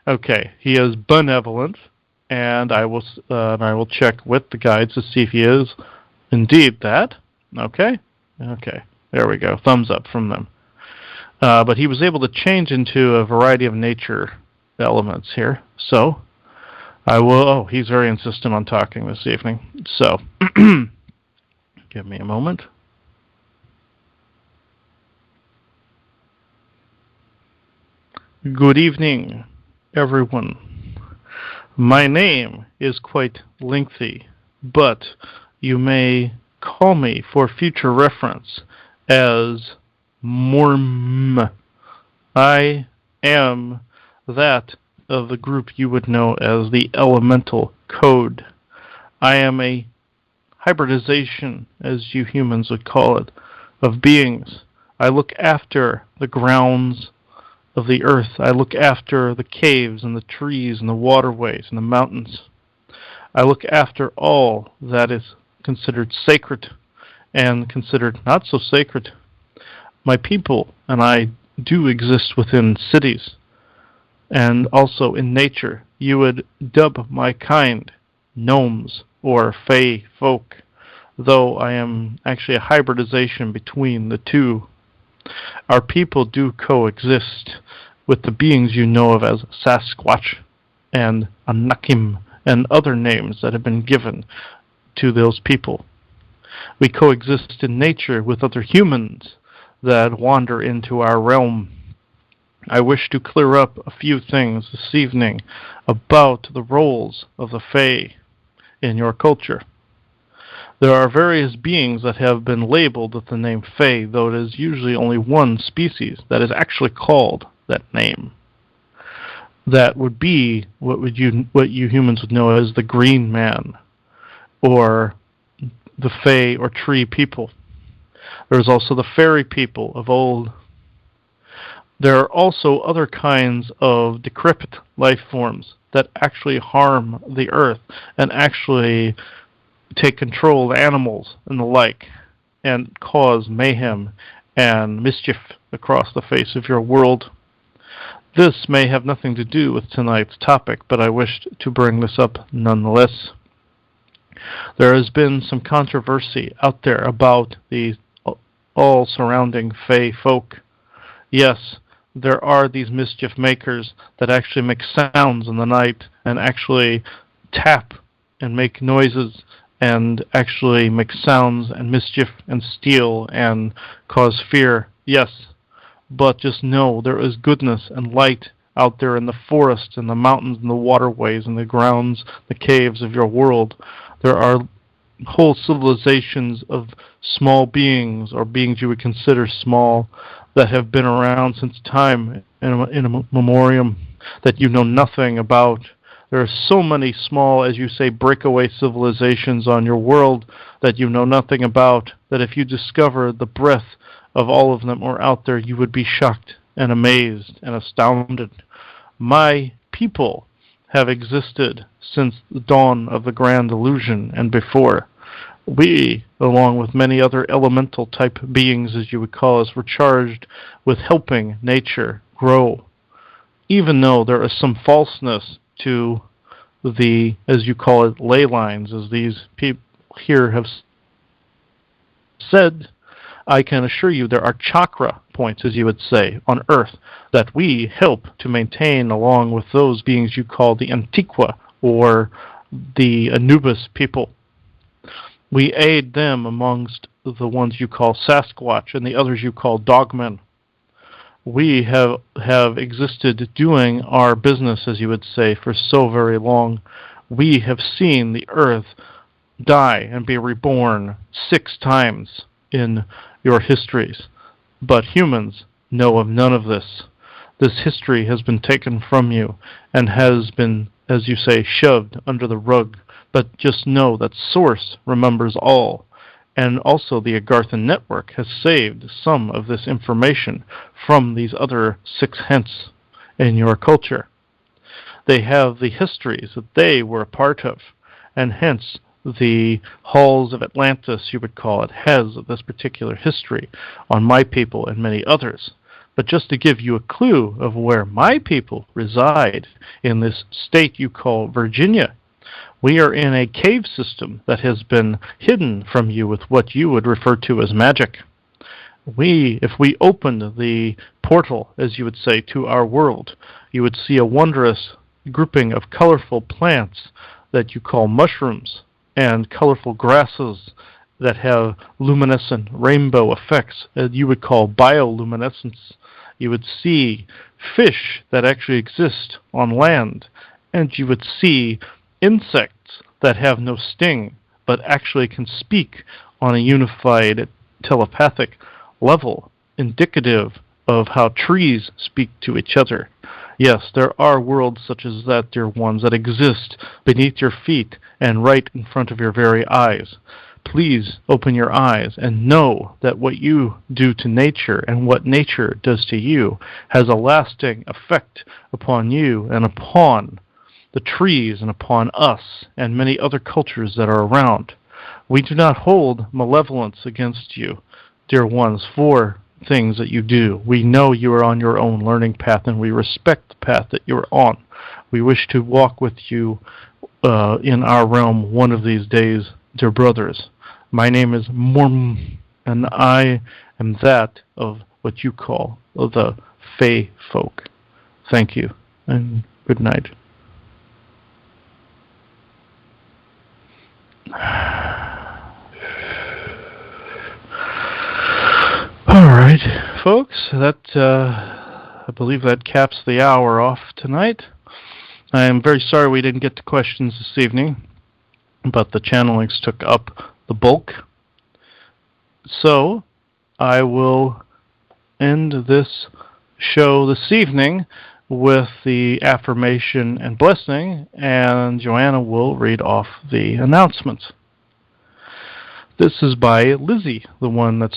okay, he is benevolent, and I will check with the guides to see if he is indeed that. Okay, there we go. Thumbs up from them. But he was able to change into a variety of nature elements here. So. I will. Oh, he's very insistent on talking this evening. So, give me a moment. Good evening, everyone. My name is quite lengthy, but you may call me for future reference as Morm. I am that of the group you would know as the Elemental Code. I am a hybridization, as you humans would call it, of beings. I look after the grounds of the earth. I look after the caves and the trees and the waterways and the mountains. I look after all that is considered sacred and considered not so sacred. My people and I do exist within cities. And also in nature, you would dub my kind gnomes or fae folk, though I am actually a hybridization between the two. Our people do coexist with the beings you know of as Sasquatch and Anakim and other names that have been given to those people. We coexist in nature with other humans that wander into our realm. I wish to clear up a few things this evening about the roles of the Fae in your culture. There are various beings that have been labeled with the name Fae, though it is usually only one species that is actually called that name. That would be what you humans would know as the Green Man, or the Fae or Tree people. There's also the Fairy people of old. There are also other kinds of decrepit life forms that actually harm the earth and actually take control of animals and the like, and cause mayhem and mischief across the face of your world. This may have nothing to do with tonight's topic, but I wished to bring this up nonetheless. There has been some controversy out there about the all surrounding Fae folk. Yes, there are these mischief makers that actually make sounds in the night and actually tap and make noises and actually make sounds and mischief and steal and cause fear. Yes, but just know there is goodness and light out there in the forests and the mountains and the waterways and the grounds, the caves of your world. There are whole civilizations of small beings, or beings you would consider small, that have been around since time in a memoriam that you know nothing about. There are so many small, as you say, breakaway civilizations on your world that you know nothing about, that if you discover the breadth of all of them are out there, you would be shocked and amazed and astounded. My people have existed since the dawn of the Grand Illusion and before. We, along with many other elemental type beings, as you would call us, were charged with helping nature grow. Even though there is some falseness to the, as you call it, ley lines, as these people here have said, I can assure you there are chakra points, as you would say, on Earth that we help to maintain, along with those beings you call the Antiqua or the Anubis people. We aid them amongst the ones you call Sasquatch and the others you call Dogmen. We have existed doing our business, as you would say, for so very long. We have seen the Earth die and be reborn 6 times in your histories. But humans know of none of this. This history has been taken from you and has been, as you say, shoved under the rug. But just know that Source remembers all. And also the Agarthan Network has saved some of this information from these other 6 hints in your culture. They have the histories that they were a part of, and hence the halls of Atlantis, you would call it, has this particular history on my people and many others. But just to give you a clue of where my people reside in this state you call Virginia, we are in a cave system that has been hidden from you with what you would refer to as magic. If we opened the portal, as you would say, to our world, you would see a wondrous grouping of colorful plants that you call mushrooms, and colorful grasses that have luminescent rainbow effects that you would call bioluminescence. You would see fish that actually exist on land, and you would see insects that have no sting, but actually can speak on a unified telepathic level, indicative of how trees speak to each other. Yes, there are worlds such as that, dear ones, that exist beneath your feet and right in front of your very eyes. Please open your eyes and know that what you do to nature and what nature does to you has a lasting effect upon you and upon the trees and upon us and many other cultures that are around. We do not hold malevolence against you, dear ones, for things that you do. We know you are on your own learning path, and we respect the path that you are on. We wish to walk with you in our realm one of these days, dear brothers. My name is Morm, and I am that of what you call the Fae folk. Thank you, and good night. All right, folks, that I believe that caps the hour off tonight. I am very sorry we didn't get to questions this evening, but the channelings took up the bulk. So I will end this show this evening with the affirmation and blessing, and Joanna will read off the announcements. This is by Lizzie, the one that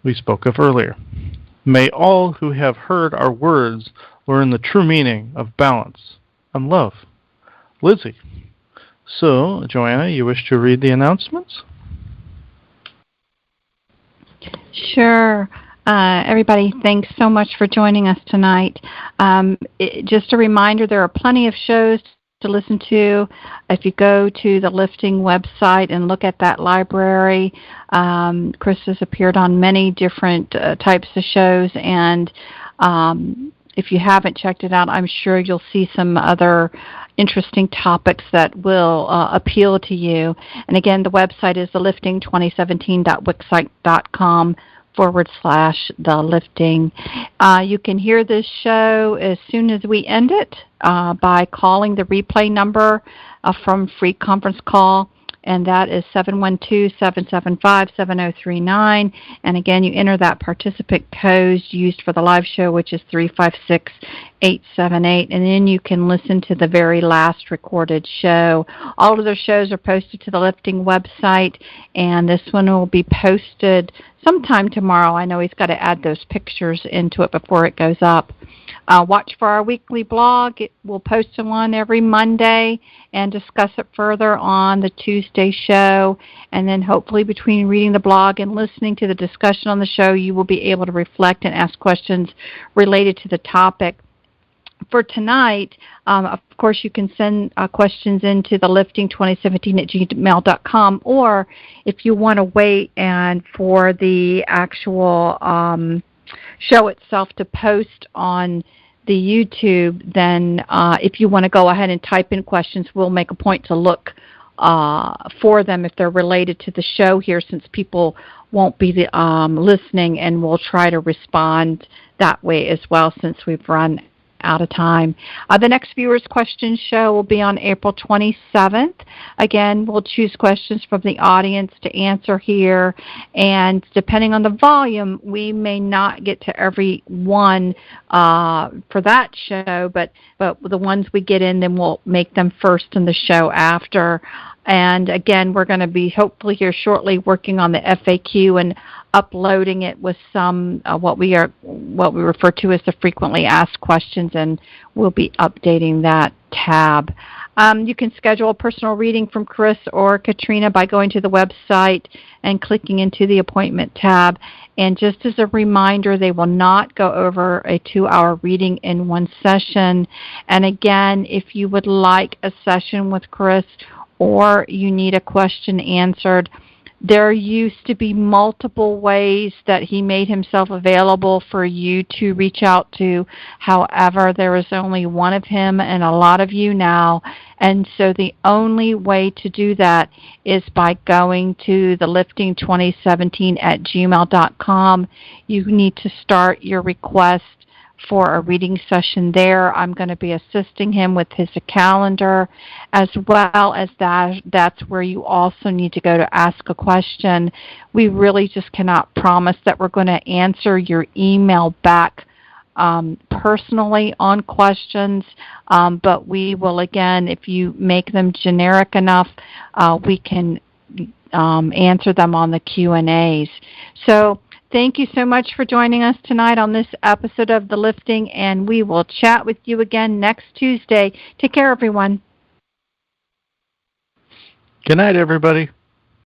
we spoke of earlier. May all who have heard our words learn the true meaning of balance and love. Lizzie. So, Joanna, you wish to read the announcements? Sure. Everybody, thanks so much for joining us tonight. Just a reminder, there are plenty of shows to listen to. If you go to the Lifting website and look at that library, Chris has appeared on many different types of shows, and if you haven't checked it out, I'm sure you'll see some other interesting topics that will appeal to you. And again, the website is thelifting2017.wixsite.com/thelifting. You can hear this show as soon as we end it by calling the replay number from Free Conference Call, and that is 712-775-7039. And again, you enter that participant code used for the live show, which is 356878, and then you can listen to the very last recorded show. All of their shows are posted to the Lifting website, and this one will be posted sometime tomorrow. I know he's got to add those pictures into it before it goes up. Watch for our weekly blog. We'll post one every Monday and discuss it further on the Tuesday show. And then hopefully between reading the blog and listening to the discussion on the show, you will be able to reflect and ask questions related to the topic. For tonight, of course, you can send questions into the lifting2017@gmail.com, or if you want to wait and for the actual show itself to post on the YouTube, then if you want to go ahead and type in questions, we'll make a point to look for them if they're related to the show here, since people won't be listening, and we'll try to respond that way as well since we've run out of time. The next Viewers Questions show will be on April 27th. Again, we'll choose questions from the audience to answer here, and depending on the volume, we may not get to every one for that show, but the ones we get in, then we'll make them first in the show after. And again, we're going to be hopefully here shortly working on the FAQ and uploading it with some what we refer to as the frequently asked questions, and we'll be updating that tab. You can schedule a personal reading from Chris or Katrina by going to the website and clicking into the appointment tab. And just as a reminder, they will not go over a 2-hour reading in one session. And again, if you would like a session with Chris or you need a question answered, there used to be multiple ways that he made himself available for you to reach out to. However, there is only one of him and a lot of you now, and so the only way to do that is by going to the lifting2017@gmail.com. You need to start your request for a reading session there. I'm going to be assisting him with his calendar, as well as that's where you also need to go to ask a question. We really just cannot promise that we're going to answer your email back personally on questions, but we will, again, if you make them generic enough, we can answer them on the Q&As. So thank you so much for joining us tonight on this episode of The Lifting, and we will chat with you again next Tuesday. Take care, everyone. Good night, everybody.